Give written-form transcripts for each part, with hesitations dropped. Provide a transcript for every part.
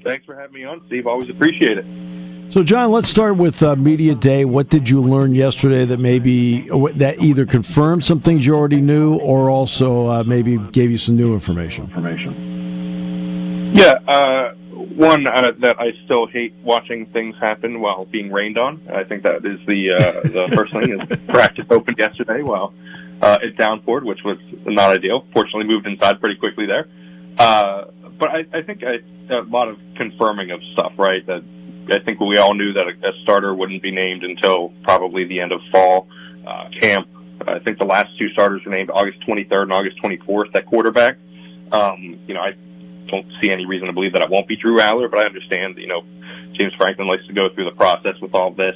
Thanks for having me on, Steve. Always appreciate it. So, John, let's start with Media Day. What did you learn yesterday that that either confirmed some things you already knew or also maybe gave you some new information? Yeah, one, that I still hate watching things happen while being rained on. I think that is the first thing. Is practice opened yesterday while it downpoured, which was not ideal. Fortunately, moved inside pretty quickly there. But I think a lot of confirming of stuff, right? That I think we all knew that a starter wouldn't be named until probably the end of fall camp. I think the last two starters were named August 23rd and August 24th at quarterback. I don't see any reason to believe that it won't be Drew Aller, but I understand, James Franklin likes to go through the process with all this.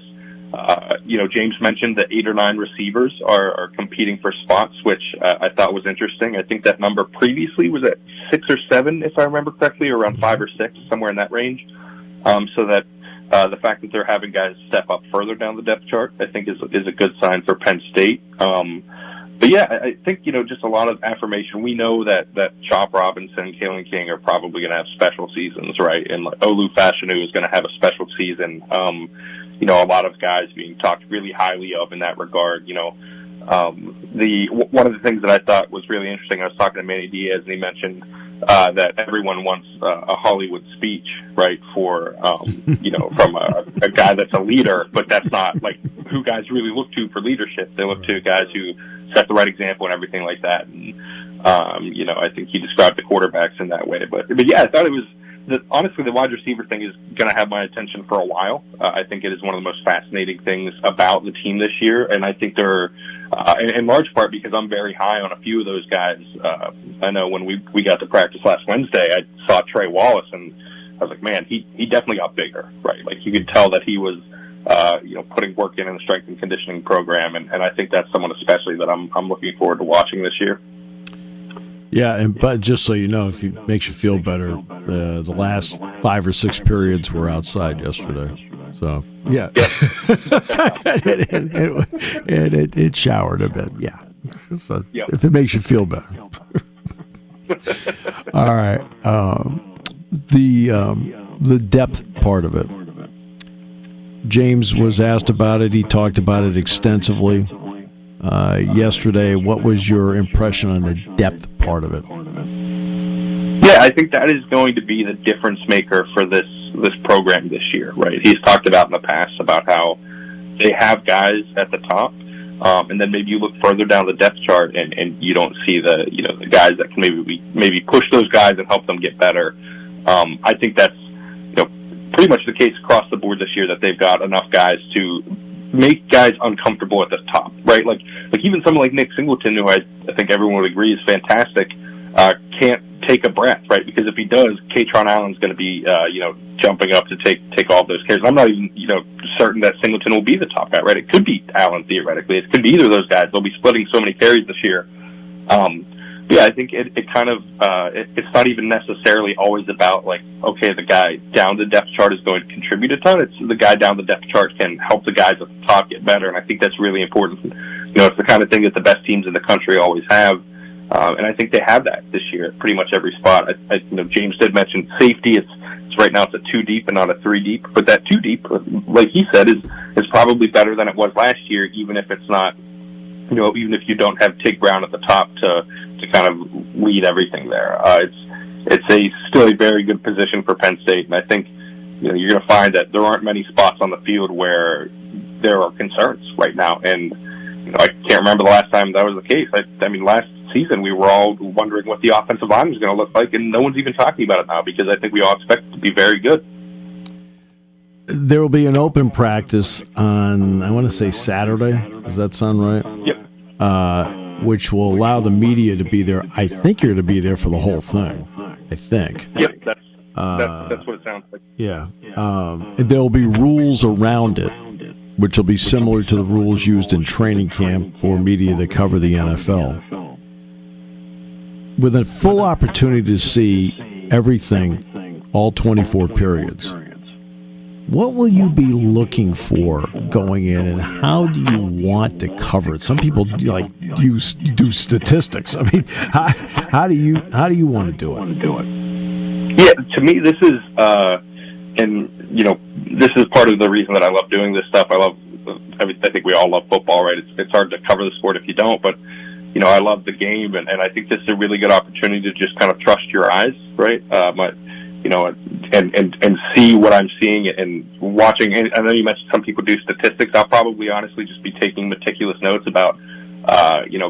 James mentioned that 8 or 9 receivers are competing for spots, which I thought was interesting. I think that number previously was at 6 or 7, if I remember correctly, or around 5 or 6, somewhere in that range. So that the fact that they're having guys step up further down the depth chart, I think is a good sign for Penn State. But yeah, I think, just a lot of affirmation. We know that Chop Robinson and Kalen King are probably going to have special seasons, right? And Olu Fashanu is going to have a special season. A lot of guys being talked really highly of in that regard. One of the things that I thought was really interesting, I was talking to Manny Diaz, and he mentioned that everyone wants a Hollywood speech, right, for, from a guy that's a leader, but that's not, like, who guys really look to for leadership. They look to guys who set the right example and everything like that. And, I think he described the quarterbacks in that way. But yeah, I thought it was, honestly, the wide receiver thing is going to have my attention for a while. I think it is one of the most fascinating things about the team this year, and I think they're, in large part because I'm very high on a few of those guys. I know when we got to practice last Wednesday, I saw Trey Wallace, and I was like, man, he definitely got bigger, right? Like, you could tell that he was, putting work in the strength and conditioning program, and I think that's someone especially that I'm looking forward to watching this year. Yeah, but just so you know, if it makes you feel better, the last 5 or 6 periods were outside yesterday. So, yeah. and it showered a bit, yeah. So, if it makes you feel better. All right. The depth part of it. James was asked about it. He talked about it extensively yesterday. What was your impression on the depth part of it? Yeah, I think that is going to be the difference maker for this program this year, right? He's talked about in the past about how they have guys at the top, and then maybe you look further down the depth chart and you don't see the guys that can maybe push those guys and help them get better. I think that's pretty much the case across the board this year, that they've got enough guys to make guys uncomfortable at the top, right? Like even someone like Nick Singleton, who I think everyone would agree is fantastic, can't take a breath, right? Because if he does, Katron Allen's going to be, jumping up to take all of those carries. I'm not even, certain that Singleton will be the top guy, right? It could be Allen theoretically. It could be either of those guys. They'll be splitting so many carries this year. Yeah, I think it kind of, it's not even necessarily always about like, okay, the guy down the depth chart is going to contribute a ton. It's the guy down the depth chart can help the guys at the top get better. And I think that's really important. It's the kind of thing that the best teams in the country always have. And I think they have that this year at pretty much every spot. James did mention safety. It's right now it's a 2 deep and not a 3 deep, but that 2 deep, like he said, is probably better than it was last year, even if it's not, even if you don't have Tig Brown at the top to kind of lead everything there. It's still a very good position for Penn State, and I think you're going to find that there aren't many spots on the field where there are concerns right now. And I can't remember the last time that was the case. I mean, last season we were all wondering what the offensive line was going to look like, and no one's even talking about it now because I think we all expect it to be very good. There will be an open practice on, I want to say Saturday. Does that sound right? Yep. Which will allow the media to be there. I think you're to be there for the whole thing. I think. Yep, that's what it sounds like. Yeah. There will be rules around it, which will be similar to the rules used in training camp for media that cover the NFL. With a full opportunity to see everything, all 24 periods, what will you be looking for going in, and how do you want to cover it? Some people do statistics. I mean, how do you want to do it? Yeah, to me, this is, and this is part of the reason that I love doing this stuff. I think we all love football, right? It's hard to cover the sport if you don't, but I love the game, and I think this is a really good opportunity to just kind of trust your eyes, right? And see what I'm seeing and watching. And I know you mentioned some people do statistics. I'll probably honestly just be taking meticulous notes about,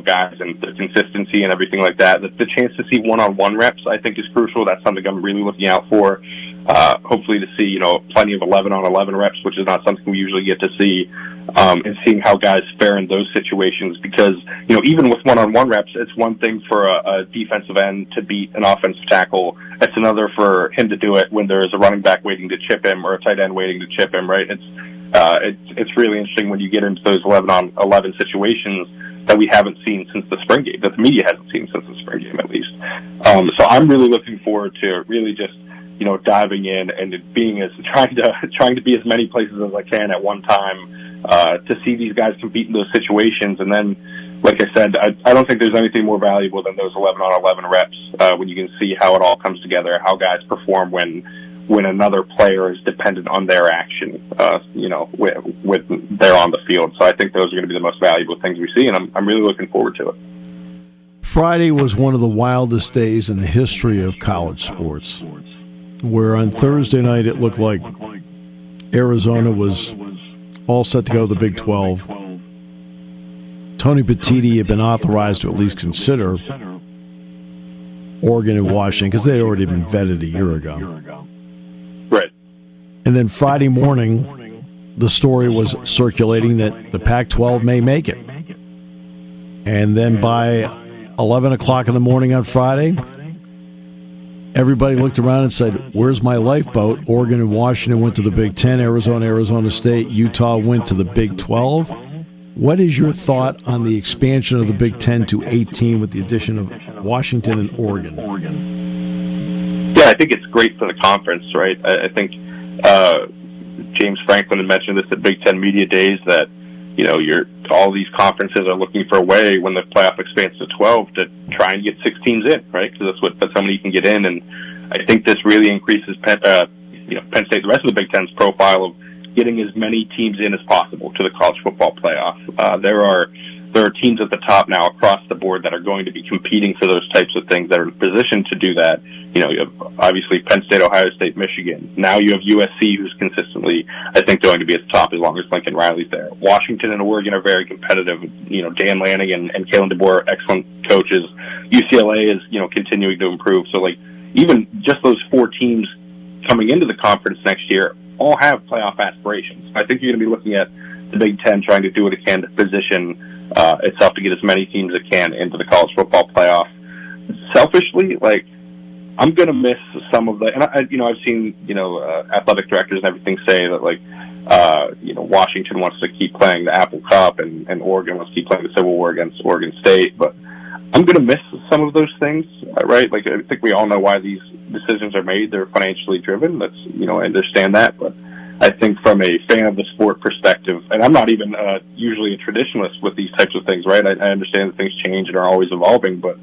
guys and the consistency and everything like that. The chance to see one-on-one reps, I think, is crucial. That's something I'm really looking out for. Hopefully to see, plenty of 11-on-11 reps, which is not something we usually get to see, and seeing how guys fare in those situations. Because, even with one-on-one reps, it's one thing for a defensive end to beat an offensive tackle. It's another for him to do it when there's a running back waiting to chip him or a tight end waiting to chip him, right? It's really interesting when you get into those 11-on-11 situations that we haven't seen since the spring game, that the media hasn't seen since the spring game, at least. So I'm really looking forward to really just, diving in and trying to be as many places as I can at one time, to see these guys compete in those situations. And then, like I said, I don't think there's anything more valuable than those 11-on-11 reps, when you can see how it all comes together, how guys perform when another player is dependent on their action, when they're on the field. So I think those are going to be the most valuable things we see, and I'm really looking forward to it. Friday was one of the wildest days in the history of college sports, where on Thursday night it looked like Arizona was all set to go to the Big 12. Tony Petitti had been authorized to at least consider Oregon and Washington because they had already been vetted a year ago. Right. And then Friday morning, the story was circulating that the Pac-12 may make it. And then by 11 o'clock in the morning on Friday, everybody looked around and said, where's my lifeboat? Oregon and Washington went to the Big 10, Arizona State, Utah went to the Big 12. What is your thought on the expansion of the Big 10 to 18 with the addition of Washington and Oregon? Yeah, I think it's great for the conference, right? I think James Franklin had mentioned this at Big 10 Media Days that, all these conferences are looking for a way when the playoff expands to 12 to try and get 6 teams in, right? Because that's how many you can get in. And I think this really increases Penn State, the rest of the Big Ten's profile of getting as many teams in as possible to the college football playoff. There are teams at the top now across the board that are going to be competing for those types of things, that are in a position to do that. You have obviously Penn State, Ohio State, Michigan. Now you have USC, who's consistently, I think, going to be at the top as long as Lincoln Riley's there. Washington and Oregon are very competitive. Dan Lanning and Kalen DeBoer are excellent coaches. UCLA is, continuing to improve. So, even just those 4 teams coming into the conference next year all have playoff aspirations. I think you're going to be looking at the Big Ten trying to do what it can to position itself to get as many teams as it can into the college football playoff. Selfishly, I'm going to miss some of the, and I've seen, athletic directors and everything say that, Washington wants to keep playing the Apple Cup and Oregon wants to keep playing the Civil War against Oregon State, but I'm going to miss some of those things, right? I think we all know why these decisions are made. They're financially driven. That's, I understand that, but I think from a fan of the sport perspective, and I'm not even usually a traditionalist with these types of things, right? I understand that things change and are always evolving, but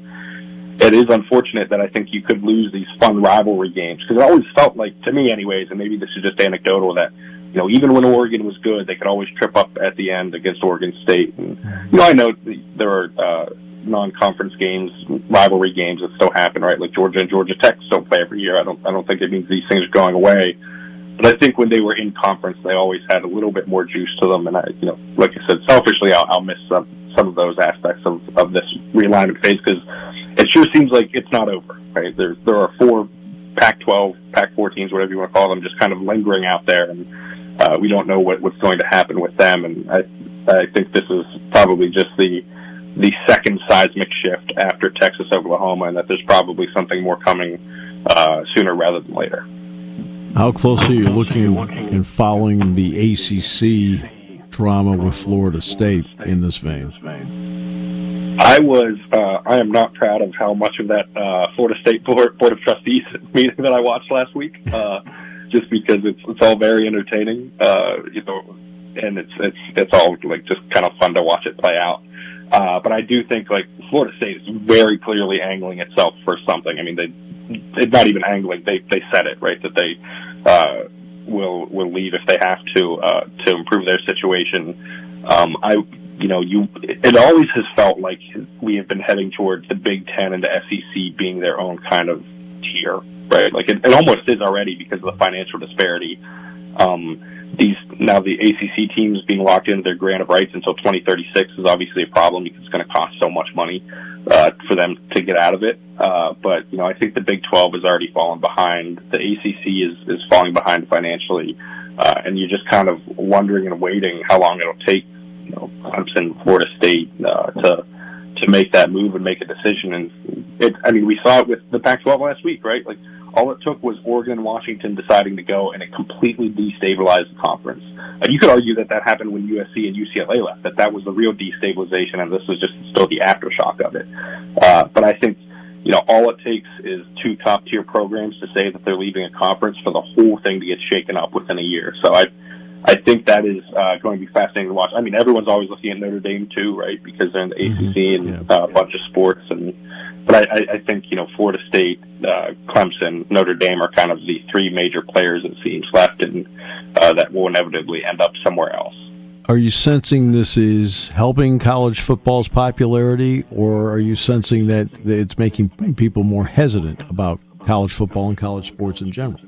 it is unfortunate that I think you could lose these fun rivalry games, because it always felt like, to me anyways, and maybe this is just anecdotal, that even when Oregon was good, they could always trip up at the end against Oregon State. And I know there are non-conference games, rivalry games that still happen, right? Like Georgia and Georgia Tech still play every year. I don't think it means these things are going away. But I think when they were in conference, they always had a little bit more juice to them. And like I said, selfishly, I'll miss some of those aspects of this realignment phase, because it sure seems like it's not over, right? There are 4 Pac-12, Pac-4 teams, whatever you want to call them, just kind of lingering out there, and we don't know what's going to happen with them. And I think this is probably just the second seismic shift after Texas, Oklahoma, and that there's probably something more coming sooner rather than later. How close are you looking and following the ACC drama with Florida State in this vein? I am not proud of how much of that Florida State Board of Trustees meeting that I watched last week, just because it's all very entertaining, and it's all just kind of fun to watch it play out. But I do think Florida State is very clearly angling itself for something. I mean, not even angling. They said it, right, that they will leave if they have to improve their situation. It always has felt like we have been heading towards the Big Ten and the SEC being their own kind of tier, right? Like it almost is already because of the financial disparity. The ACC teams being locked into their grant of rights until 2036 is obviously a problem because it's going to cost so much money for them to get out of it. But I think the Big 12 has already fallen behind. The ACC is falling behind financially, and you're just kind of wondering and waiting how long it'll take, Clemson, Florida State to make that move and make a decision. And we saw it with the Pac-12 last week, right? Like, all it took was Oregon and Washington deciding to go, and it completely destabilized the conference. And you could argue that happened when USC and UCLA left, that was the real destabilization, and this was just still the aftershock of it. But I think, all it takes is two top-tier programs to say that they're leaving a conference for the whole thing to get shaken up within a year. So I think that is going to be fascinating to watch. I mean, everyone's always looking at Notre Dame too, right? Because they're in the ACC and a bunch of sports. But I think, Florida State, Clemson, Notre Dame are kind of the three major players, it seems, left, and that will inevitably end up somewhere else. Are you sensing this is helping college football's popularity, or are you sensing that it's making people more hesitant about college football and college sports in general?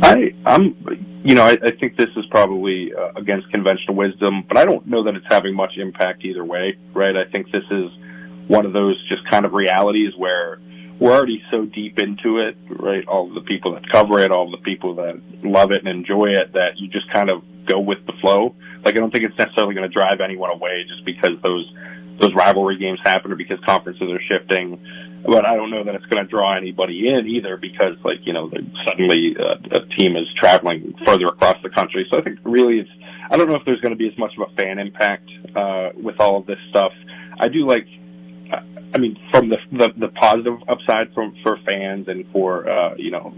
I think this is probably against conventional wisdom, but I don't know that it's having much impact either way, right? I think this is one of those just kind of realities where we're already so deep into it, right? All of the people that cover it, all of the people that love it and enjoy it, that you just kind of go with the flow. Like, I don't think it's necessarily going to drive anyone away just because those rivalry games happen or because conferences are shifting. But I don't know that it's going to draw anybody in either because, suddenly a team is traveling further across the country. So I think really I don't know if there's going to be as much of a fan impact with all of this stuff. I do from the positive upside for fans and for,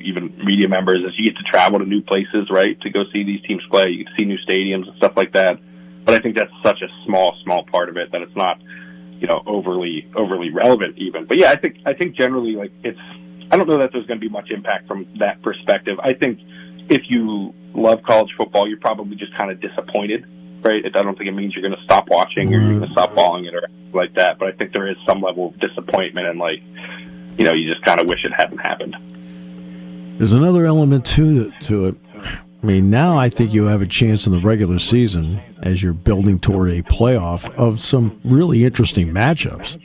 even media members is you get to travel to new places, right, to go see these teams play. You get to see new stadiums and stuff like that. But I think that's such a small part of it that it's not, overly relevant even. But yeah, I think generally, I don't know that there's going to be much impact from that perspective. I think if you love college football, you're probably just kind of disappointed, right? I don't think it means you're going to stop watching or you're going to stop following it or anything like that. But I think there is some level of disappointment and you just kind of wish it hadn't happened. There's another element to it. I mean, now I think you have a chance in the regular season, as you're building toward a playoff, of some really interesting matchups.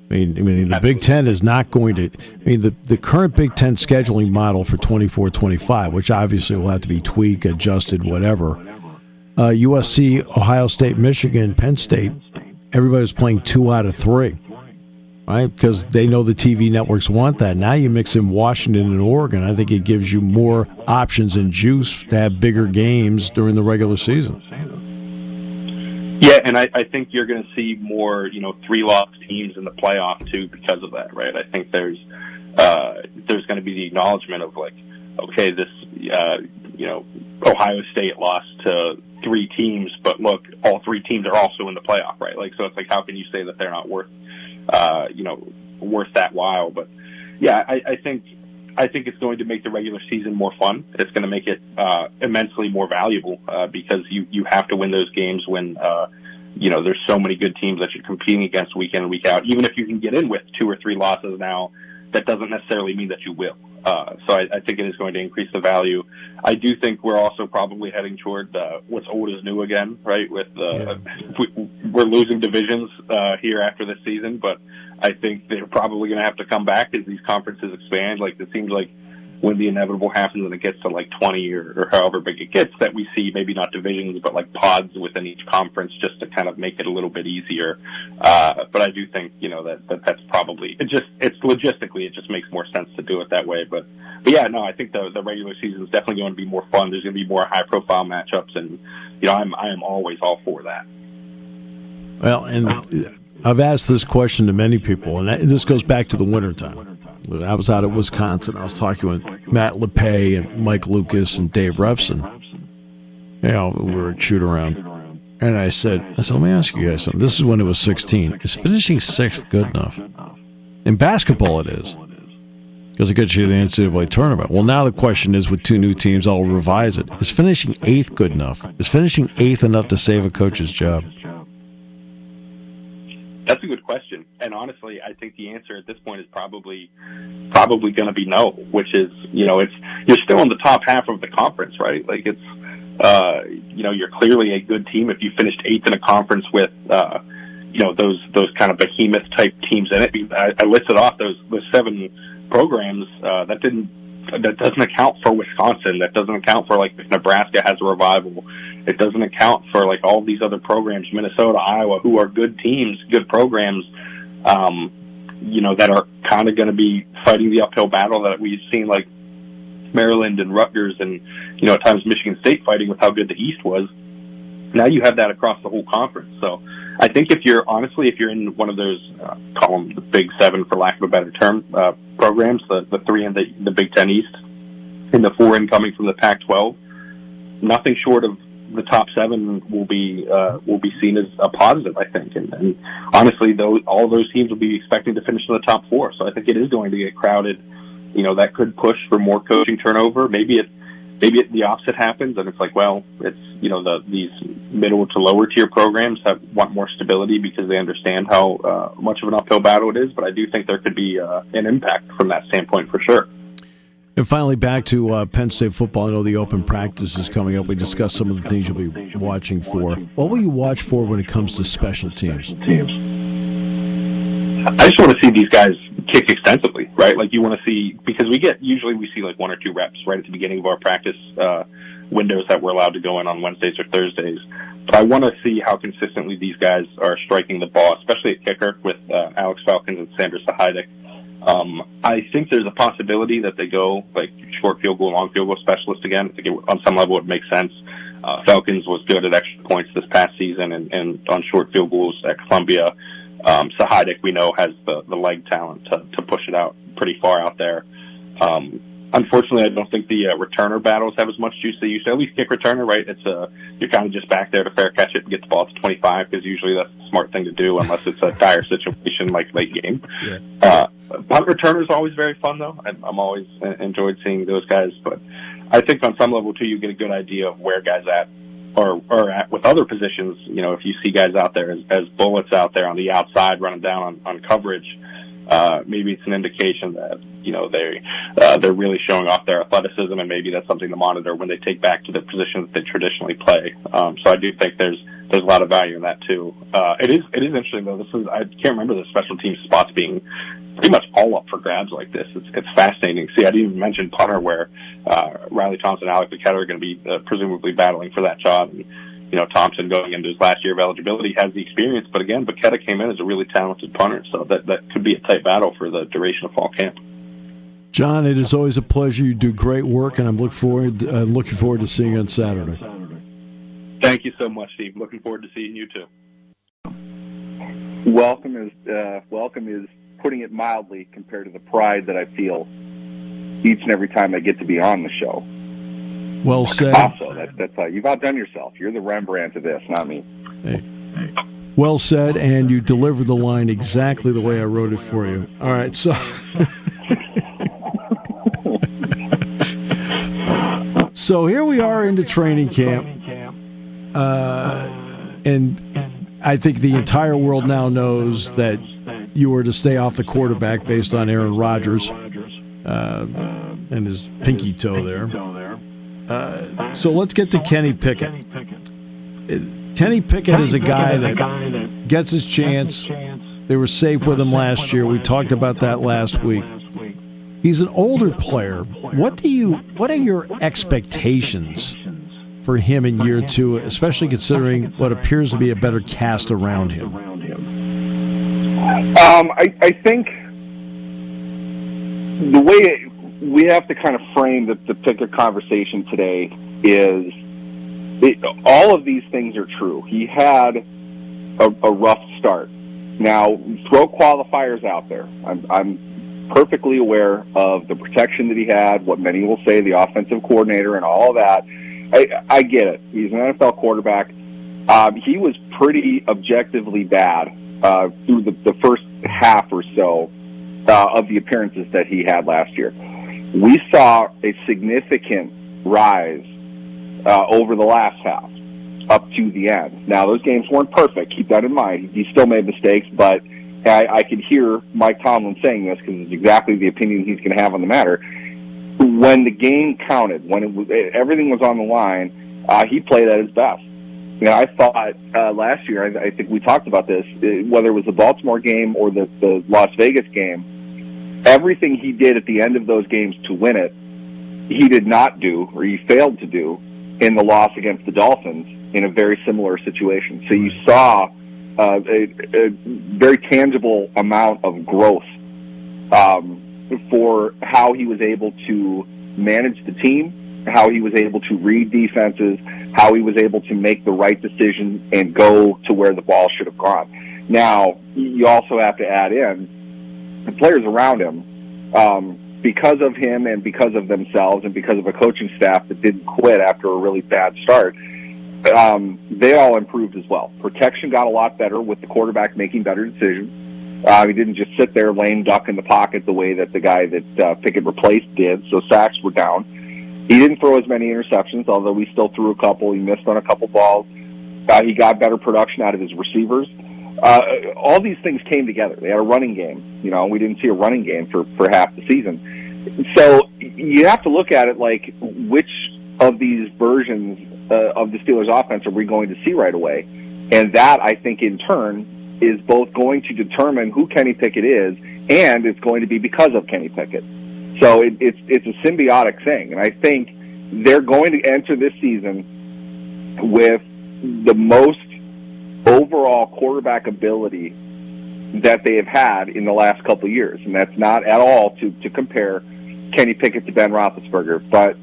I mean, the Big Ten is not going to. I mean, the current Big Ten scheduling model for 24-25, which obviously will have to be tweaked, adjusted, whatever. USC, Ohio State, Michigan, Penn State, everybody's playing 2 out of 3. Right, because they know the TV networks want that. Now you mix in Washington and Oregon. I think it gives you more options and juice to have bigger games during the regular season. Yeah, and I think you're going to see more, 3-loss teams in the playoff too because of that, right? I think there's going to be the acknowledgement of okay, this, Ohio State lost to 3 teams, but look, all 3 teams are also in the playoff, right? So it's how can you say that they're not worth that while? But yeah, I think it's going to make the regular season more fun. It's going to make it immensely more valuable because you have to win those games when there's so many good teams that you're competing against week in and week out. Even if you can get in with 2 or 3 losses now, that doesn't necessarily mean that you will. So I think it is going to increase the value. I do think we're also probably heading toward what's old is new again, right? With we're losing divisions here after this season, but I think they're probably going to have to come back as these conferences expand. It seems like when the inevitable happens and it gets to 20 or however big it gets, that we see maybe not divisions, but pods within each conference just to kind of make it a little bit easier. But I do think, that's probably, it's logistically, it just makes more sense to do it that way. But yeah, no, I think the regular season is definitely going to be more fun. There's going to be more high profile matchups and, I am always all for that. Well, and I've asked this question to many people, and this goes back to the wintertime. I was out at Wisconsin. I was talking with Matt LePay and Mike Lucas and Dave Refson. We were at shoot around. And I said, let me ask you guys something. This is when it was 16. Is finishing 6th good enough? In basketball, it is. because it gets you to the NCAA tournament. Well, now the question is, with two new teams, I'll revise it. Is finishing 8th good enough? Is finishing 8th enough to save a coach's job? That's a good question. And honestly, I think the answer at this point is probably going to be no, which is, you're still in the top half of the conference, right? Like it's, you're clearly a good team if you finished 8th in a conference with, those kind of behemoth type teams in it. I listed off those 7 programs, that doesn't account for Wisconsin. That doesn't account for like if Nebraska has a revival. It doesn't account for like all these other programs, Minnesota, Iowa, who are good teams, good programs, that are kind of going to be fighting the uphill battle that we've seen like Maryland and Rutgers and, at times Michigan State fighting with how good the East was. Now you have that across the whole conference. So I think if you're in one of those, call them the Big 7 for lack of a better term, programs, the 3 in the Big 10 East and the 4 incoming from the Pac-12, nothing short of the top 7 will be seen as a positive, I think. And honestly, all those teams will be expecting to finish in the top 4. So I think it is going to get crowded. That could push for more coaching turnover. Maybe the opposite happens, and it's like, well, it's these middle to lower tier programs want more stability because they understand how much of an uphill battle it is. But I do think there could be an impact from that standpoint for sure. And finally, back to Penn State football. I know the open practice is coming up. We discussed some of the things you'll be watching for. What will you watch for when it comes to special teams? I just want to see these guys kick extensively, right? Like you want to see, because usually we see like 1 or 2 reps right at the beginning of our practice windows that we're allowed to go in on Wednesdays or Thursdays. But I want to see how consistently these guys are striking the ball, especially at kicker with Alex Falcons and Sanders Sahaydak. I think there's a possibility that they go like short field goal, long field goal specialist again. I think on some level it makes sense. Falcons was good at extra points this past season and on short field goals at Columbia. Sahaydak, we know, has the leg talent to push it out pretty far out there. Unfortunately, I don't think the returner battles have as much juice as they used to. At least kick returner, right? It's you're kind of just back there to fair catch it and get the ball to 25 because usually that's the smart thing to do unless it's a dire situation like late game. Yeah. Punt returner is always very fun though. I'm always enjoyed seeing those guys, but I think on some level too you get a good idea of where guys at or at with other positions. If you see guys out there as bullets out there on the outside running down on coverage. Maybe it's an indication that they're really showing off their athleticism, and maybe that's something to monitor when they take back to the positions they traditionally play. So I do think there's a lot of value in that too. It is interesting though. I can't remember the special team spots being pretty much all up for grabs like this. It's fascinating. See, I didn't even mention punter where Riley Thompson and Alec Paquette are going to be presumably battling for that job. And, Thompson going into his last year of eligibility has the experience, but again, Paquette came in as a really talented punter, so that could be a tight battle for the duration of fall camp. John, it is always a pleasure. You do great work, and I'm looking forward to seeing you on Saturday. Thank you so much, Steve. Looking forward to seeing you too. Welcome is putting it mildly compared to the pride that I feel each and every time I get to be on the show. Well said. Also, that's you've outdone yourself. You're the Rembrandt of this, not me. Hey. Well said, and you delivered the line exactly the way I wrote it for you. All right, so so here we are into training camp, and I think the entire world now knows that you were to stay off the quarterback based on Aaron Rodgers and his pinky toe there. So let's get to Kenny Pickett. Kenny Pickett is a guy that gets his chance. They were safe with him last year. We talked about that last week. He's an older player. What are your expectations for him in year 2, especially considering what appears to be a better cast around him? I think the way we have to kind of frame the Pickett conversation today is all of these things are true. He had a rough start. Now, throw qualifiers out there. I'm perfectly aware of the protection that he had, what many will say, the offensive coordinator and all of that. I get it. He's an NFL quarterback. He was pretty objectively bad through the first half or so of the appearances that he had last year. We saw a significant rise over the last half up to the end. Now, those games weren't perfect. Keep that in mind. He still made mistakes, but I could hear Mike Tomlin saying this because it's exactly the opinion he's going to have on the matter. When the game counted, when everything was on the line, he played at his best. You know, I thought last year, I think we talked about this, whether it was the Baltimore game or the Las Vegas game, everything he did at the end of those games to win it, he did not do, or he failed to do, in the loss against the Dolphins in a very similar situation. So you saw a very tangible amount of growth for how he was able to manage the team, how he was able to read defenses, how he was able to make the right decision and go to where the ball should have gone. Now, you also have to add in the players around him, because of him and because of themselves and because of a coaching staff that didn't quit after a really bad start. They all improved as well. Protection got a lot better with the quarterback making better decisions. He didn't just sit there lame duck in the pocket the way that the guy that Pickett replaced did, so sacks were down. He didn't throw as many interceptions, although he still threw a couple. He missed on a couple balls. He got better production out of his receivers. All these things came together. They had a running game. You know, we didn't see a running game for half the season. So you have to look at it like, which of these versions of the Steelers' offense are we going to see right away? And that, I think, in turn, is both going to determine who Kenny Pickett is, and it's going to be because of Kenny Pickett. So it's a symbiotic thing, and I think they're going to enter this season with the most overall quarterback ability that they have had in the last couple of years, and that's not at all to compare Kenny Pickett to Ben Roethlisberger, but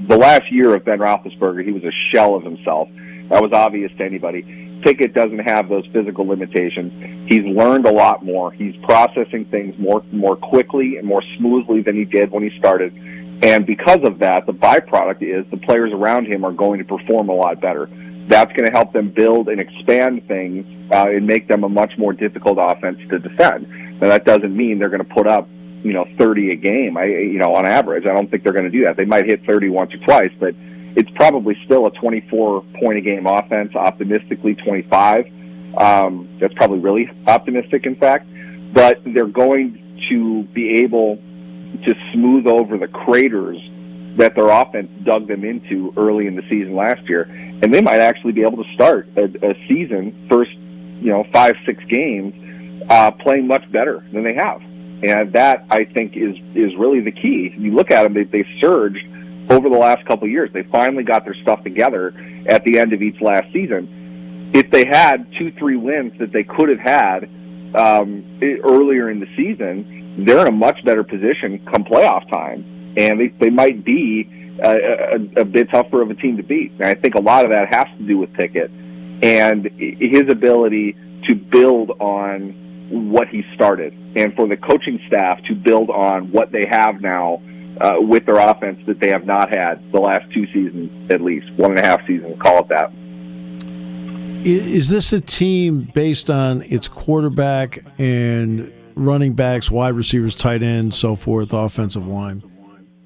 the last year of Ben Roethlisberger, he was a shell of himself. That was obvious to anybody. Pickett doesn't have those physical limitations. He's learned a lot more. He's processing things more quickly and more smoothly than he did when he started. And because of that, the byproduct is the players around him are going to perform a lot better. That's going to help them build and expand things and make them a much more difficult offense to defend. Now, that doesn't mean they're going to put up 30 a game. On average, I don't think they're going to do that. They might hit 30 once or twice, but it's probably still a 24-point-a-game offense, optimistically 25. That's probably really optimistic, in fact. But they're going to be able to smooth over the craters that their offense dug them into early in the season last year. And they might actually be able to start a season, first 5-6 games, playing much better than they have. And that, I think, is really the key. You look at them, they've surged over the last couple of years. They finally got their stuff together at the end of each last season. If they had 2-3 wins that they could have had earlier in the season, they're in a much better position come playoff time, and they might be a bit tougher of a team to beat. And I think a lot of that has to do with Pickett and his ability to build on what he started, and for the coaching staff to build on what they have now with their offense that they have not had the last 2 seasons, at least 1.5 seasons, call it that. Is this a team based on its quarterback and running backs, wide receivers, tight ends, so forth, offensive line,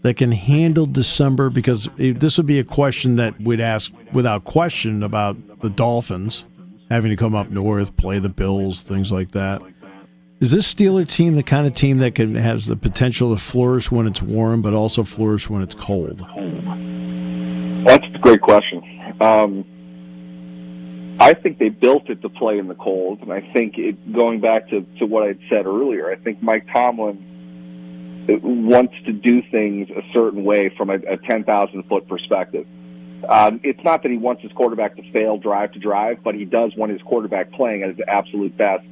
that can handle December? Because this would be a question that we'd ask without question about the Dolphins having to come up north, play the Bills, things like that. Is this Steeler team the kind of team that has the potential to flourish when it's warm, but also flourish when it's cold? That's a great question. I think they built it to play in the cold, and I think going back to what I'd said earlier, I think Mike Tomlin wants to do things a certain way from a 10,000-foot perspective. It's not that he wants his quarterback to fail drive to drive, but he does want his quarterback playing at his absolute best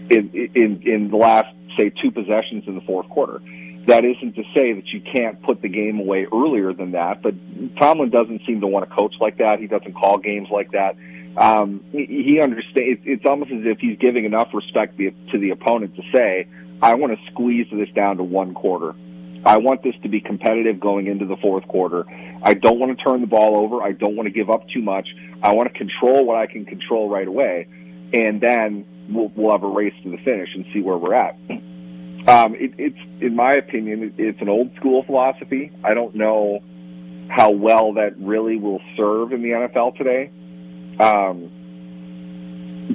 in the last, say, 2 possessions in the fourth quarter. That isn't to say that you can't put the game away earlier than that, but Tomlin doesn't seem to want to coach like that. He doesn't call games like that. He understands. It's almost as if he's giving enough respect to the opponent to say, I want to squeeze this down to 1 quarter. I want this to be competitive going into the fourth quarter. I don't want to turn the ball over. I don't want to give up too much. I want to control what I can control right away, and then we'll have a race to the finish and see where we're at. It's in my opinion, it's an old school philosophy. I don't know how well that really will serve in the NFL today.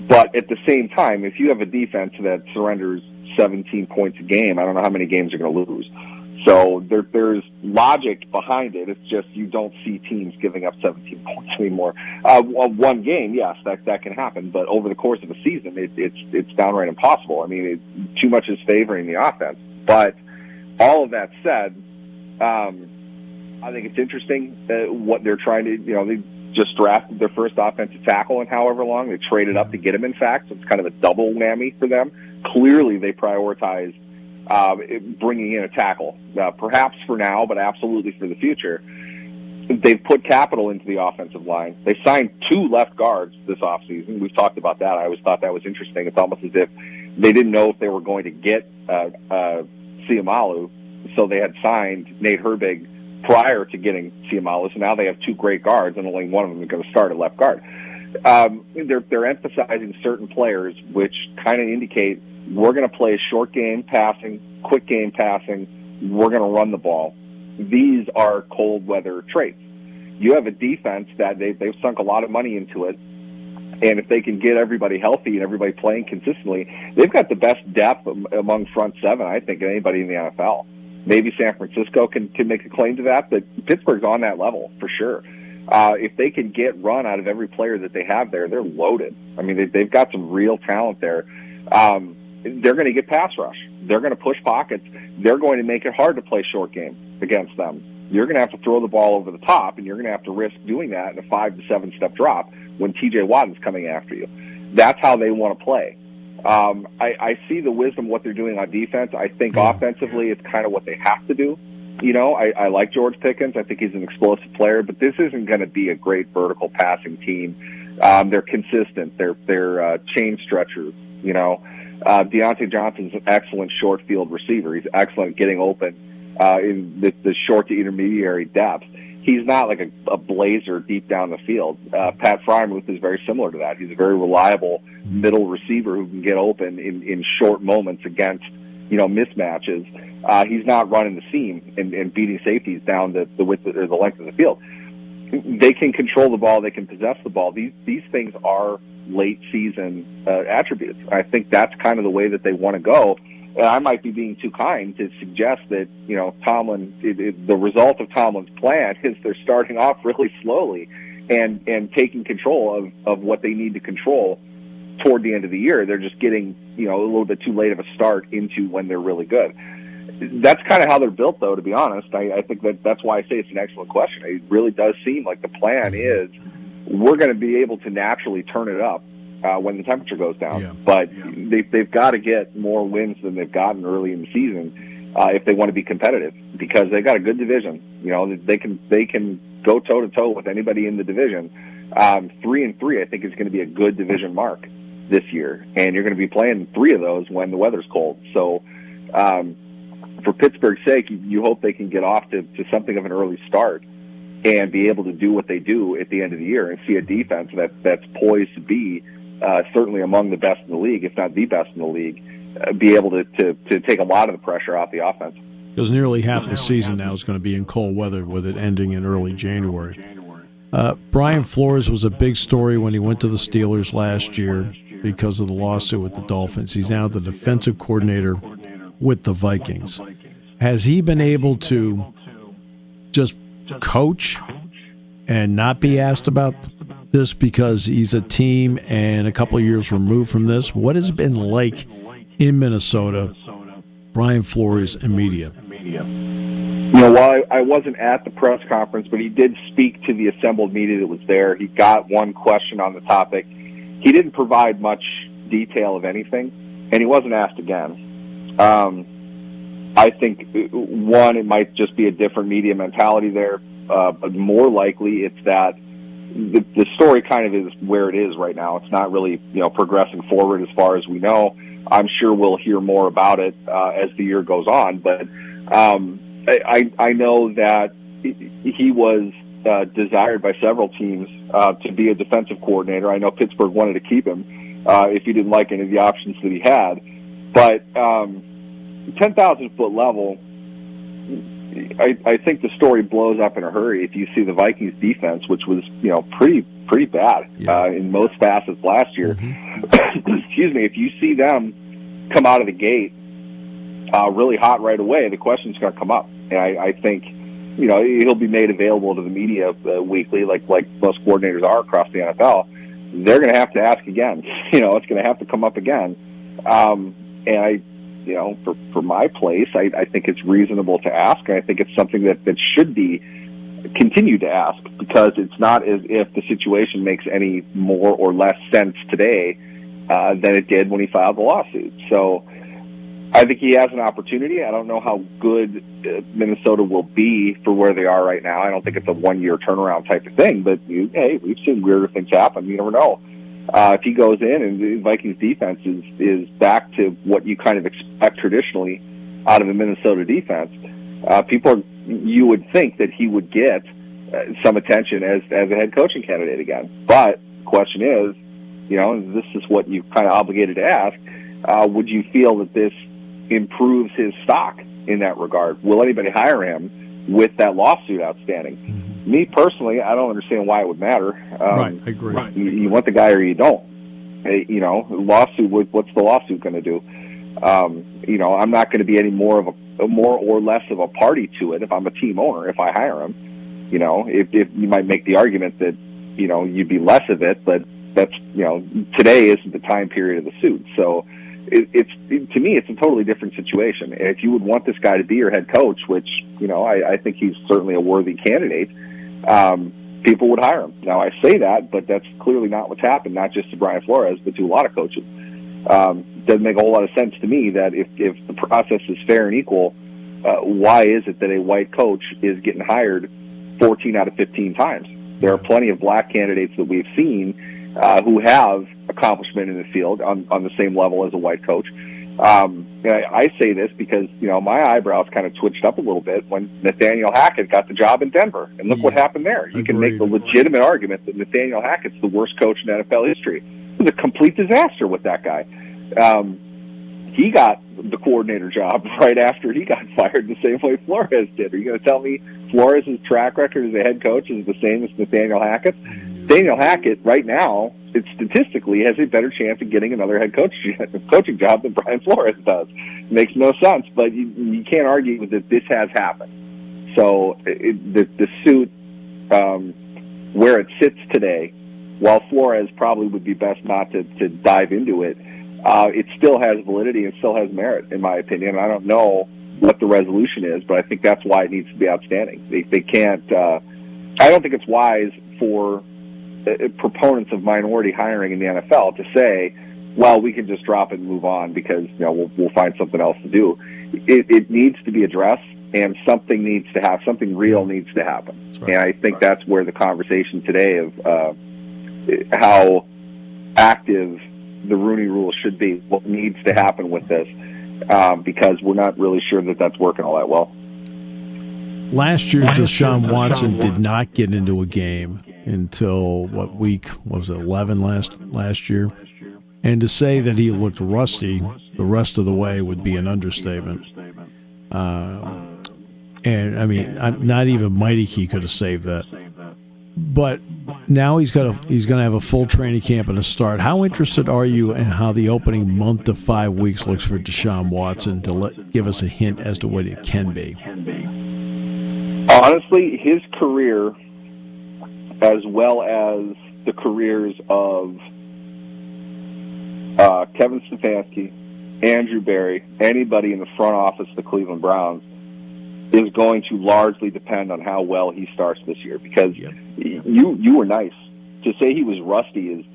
But at the same time, if you have a defense that surrenders 17 points a game, I don't know how many games you're going to lose. So there's logic behind it. It's just you don't see teams giving up 17 points anymore. One game, yes, that can happen. But over the course of a season, it's downright impossible. I mean, too much is favoring the offense. But all of that said, I think it's interesting what they're trying to, they just drafted their first offensive tackle in however long. They traded up to get him, in fact. So it's kind of a double whammy for them. Clearly, they prioritize bringing in a tackle, perhaps for now, but absolutely for the future. They've put capital into the offensive line. They signed 2 left guards this offseason. We've talked about that. I always thought that was interesting. It's almost as if they didn't know if they were going to get Siamalu, so they had signed Nate Herbig prior to getting Siamalu. So now they have 2 great guards, and only one of them is going to start at left guard. They're emphasizing certain players, which kind of indicate we're going to play short game passing, quick game passing. We're going to run the ball. These are cold weather traits. You have a defense that they've sunk a lot of money into it, and if they can get everybody healthy and everybody playing consistently, they've got the best depth among front seven, I think, of anybody in the NFL. Maybe San Francisco can make a claim to that, but Pittsburgh's on that level for sure. If they can get run out of every player that they have there, they're loaded. I mean, they've got some real talent there. They're going to get pass rush. They're going to push pockets. They're going to make it hard to play short game against them. You're going to have to throw the ball over the top, and you're going to have to risk doing that in a 5 to 7 step drop when TJ Watt is coming after you. That's how they want to play. I see the wisdom of what they're doing on defense. I think offensively it's kind of what they have to do. I like George Pickens. I think he's an explosive player, but this isn't going to be a great vertical passing team. They're consistent. They're chain stretchers. Deontay Johnson's an excellent short field receiver. He's excellent at getting open in the short to intermediary depth. He's not like a blazer deep down the field. Pat Freiermuth is very similar to that. He's a very reliable middle receiver who can get open in short moments against mismatches. He's not running the seam and beating safeties down the width or the length of the field. They can control the ball. They can possess the ball. These things are late season attributes. I think that's kind of the way that they want to go. And I might be being too kind to suggest that, Tomlin, the result of Tomlin's plan is they're starting off really slowly and taking control of what they need to control toward the end of the year. They're just getting, a little bit too late of a start into when they're really good. That's kind of how they're built, though, to be honest. I think that's why I say it's an excellent question. It really does seem like the plan is we're going to be able to naturally turn it up when the temperature goes down. But they've got to get more wins than they've gotten early in the season if they want to be competitive, because they've got a good division. They can go toe-to-toe with anybody in the division. 3-3, I think, is going to be a good division mark this year, and you're going to be playing 3 of those when the weather's cold. So for Pittsburgh's sake, you hope they can get off to something of an early start and be able to do what they do at the end of the year and see a defense that's poised to be certainly among the best in the league, if not the best in the league, be able to take a lot of the pressure off the offense. Because nearly half the season now is going to be in cold weather, with it ending in early January. Brian Flores was a big story when he went to the Steelers last year because of the lawsuit with the Dolphins. He's now the defensive coordinator with the Vikings. Has he been able to just coach and not be asked about this because he's a team and a couple of years removed from this? What has it been like in Minnesota, Brian Flores and media? While I wasn't at the press conference, but he did speak to the assembled media that was there. He got one question on the topic. He didn't provide much detail of anything, and he wasn't asked again. I think, one, it might just be a different media mentality there, but more likely it's that the story kind of is where it is right now. It's not really, progressing forward as far as we know. I'm sure we'll hear more about it as the year goes on, but I know that he was desired by several teams to be a defensive coordinator. I know Pittsburgh wanted to keep him if he didn't like any of the options that he had. But 10,000-foot level, I think the story blows up in a hurry if you see the Vikings defense, which was, pretty bad in most facets last year. Mm-hmm. Excuse me. If you see them come out of the gate really hot right away, the question's going to come up. And I think, he'll be made available to the media weekly, like most coordinators are across the NFL. They're going to have to ask again. It's going to have to come up again. And for my place, I think it's reasonable to ask. And I think it's something that should be continued to ask, because it's not as if the situation makes any more or less sense today than it did when he filed the lawsuit. So I think he has an opportunity. I don't know how good Minnesota will be for where they are right now. I don't think it's a one-year turnaround type of thing, but hey, we've seen weirder things happen. You never know. If he goes in and the Vikings defense is back to what you kind of expect traditionally out of the Minnesota defense, you would think that he would get some attention as a head coaching candidate again. But the question is, this is what you kind of obligated to ask. Would you feel that this improves his stock in that regard? Will anybody hire him with that lawsuit outstanding? Mm-hmm. Me personally, I don't understand why it would matter. Right, I agree. You want the guy or you don't. Lawsuit. What's the lawsuit going to do? I'm not going to be any more or less of a party to it if I'm a team owner. If I hire him, if you might make the argument that you'd be less of it, but that's today isn't the time period of the suit. So to me, it's a totally different situation. And if you would want this guy to be your head coach, which I think he's certainly a worthy candidate, people would hire him. Now I say that, but that's clearly not what's happened. Not just to Brian Flores, but to a lot of coaches. Doesn't make a whole lot of sense to me that if the process is fair and equal, why is it that a white coach is getting hired 14 out of 15 times? There are plenty of black candidates that we've seen who have accomplishment in the field on the same level as a white coach. And I say this because, my eyebrows kind of twitched up a little bit when Nathaniel Hackett got the job in Denver. And look what happened there. You can make the legitimate argument that Nathaniel Hackett's the worst coach in NFL history. It was a complete disaster with that guy. He got the coordinator job right after he got fired, the same way Flores did. Are you going to tell me Flores' track record as a head coach is the same as Nathaniel Hackett's? Nathaniel Hackett, right now, statistically has a better chance of getting another head coaching job than Brian Flores does. It makes no sense, but you can't argue that this has happened. So the suit, where it sits today, while Flores probably would be best not to dive into it, it still has validity and still has merit, in my opinion. I don't know what the resolution is, but I think that's why it needs to be outstanding. They can't. I don't think it's wise for proponents of minority hiring in the NFL to say, well, we can just drop it and move on because we'll find something else to do. It needs to be addressed, and something real needs to happen. Right. And I think that's where the conversation today of how active the Rooney Rule should be, what needs to happen with this, because we're not really sure that that's working all that well. Last year, Deshaun Watson did not get into a game until week was it 11 last year, and to say that he looked rusty the rest of the way would be an understatement. And I mean, not even Mighty Key could have saved that. But now he's going to have a full training camp and a start. How interested are you in how the opening month to 5 weeks looks for Deshaun Watson to give us a hint as to what it can be? Honestly, his career, as well as the careers of Kevin Stefanski, Andrew Berry, anybody in the front office of the Cleveland Browns, is going to largely depend on how well he starts this year. Because you were nice. To say he was rusty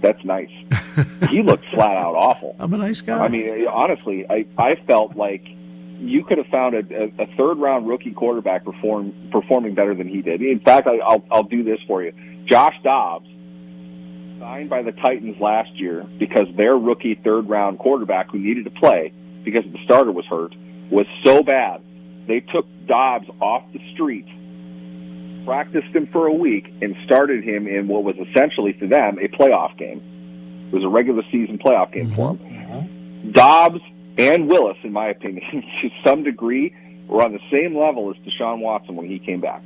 that's nice. He looked flat out awful. I'm a nice guy. I mean, honestly, I felt like you could have found a third-round rookie quarterback performing better than he did. In fact, I'll do this for you. Josh Dobbs, signed by the Titans last year because their rookie third-round quarterback who needed to play because the starter was hurt was so bad. They took Dobbs off the street, practiced him for a week, and started him in what was essentially, for them, a playoff game. It was a regular season playoff game for him. Dobbs and Willis, in my opinion, to some degree, were on the same level as Deshaun Watson when he came back.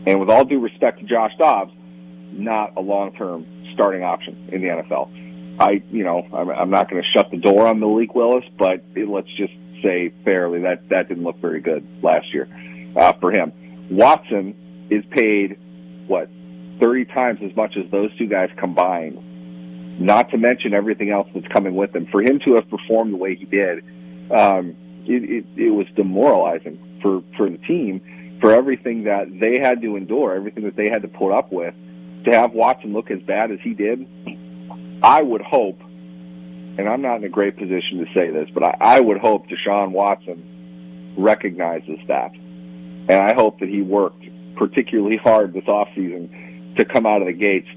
And with all due respect to Josh Dobbs, not a long-term starting option in the NFL. I'm not going to shut the door on Malik Willis, but let's just say fairly that didn't look very good last year for him. Watson is paid, 30 times as much as those two guys combined, not to mention everything else that's coming with him. For him to have performed the way he did, it was demoralizing for the team, for everything that they had to endure, everything that they had to put up with. To have Watson look as bad as he did, I would hope, and I'm not in a great position to say this, but I would hope Deshaun Watson recognizes that. And I hope that he worked particularly hard this offseason to come out of the gates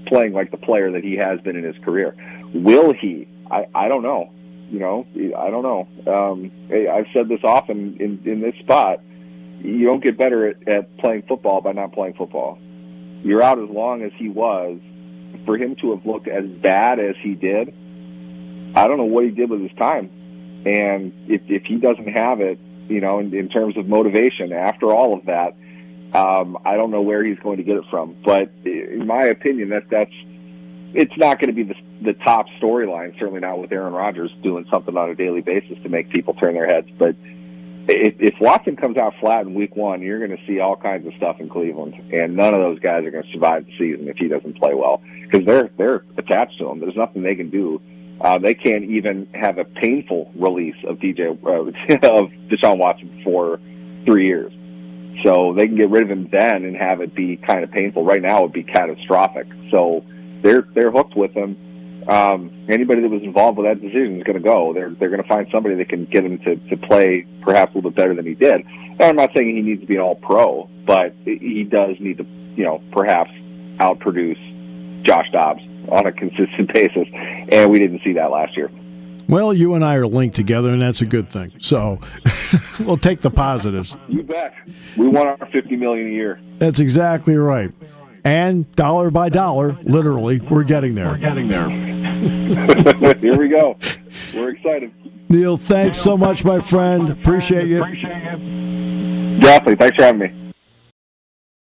playing like the player that he has been in his career. Will he? I don't know. I don't know. I've said this often in this spot. You don't get better at playing football by not playing football. You're out as long as he was. For him to have looked as bad as he did, I don't know what he did with his time. And if he doesn't have it, in terms of motivation after all of that, I don't know where he's going to get it from. But in my opinion, it's not going to be the top storyline, certainly not with Aaron Rodgers doing something on a daily basis to make people turn their heads. But if Watson comes out flat in week one, you're going to see all kinds of stuff in Cleveland, and none of those guys are going to survive the season if he doesn't play well, because they're attached to him. There's nothing they can do. They can't even have a painful release of of Deshaun Watson for 3 years. So they can get rid of him then and have it be kind of painful. Right now it would be catastrophic. So they're hooked with him. Anybody that was involved with that decision is going to go. They're going to find somebody that can get him to play perhaps a little bit better than he did. And I'm not saying he needs to be an all-pro, but he does need to, perhaps outproduce Josh Dobbs on a consistent basis. And we didn't see that last year. Well, you and I are linked together, and that's a good thing. So we'll take the positives. You bet. We want our $50 million a year. That's exactly right. And dollar by dollar, literally, we're getting there. Here we go. We're excited. Neal, thanks so much, my friend. Appreciate you. Definitely. Thanks for having me.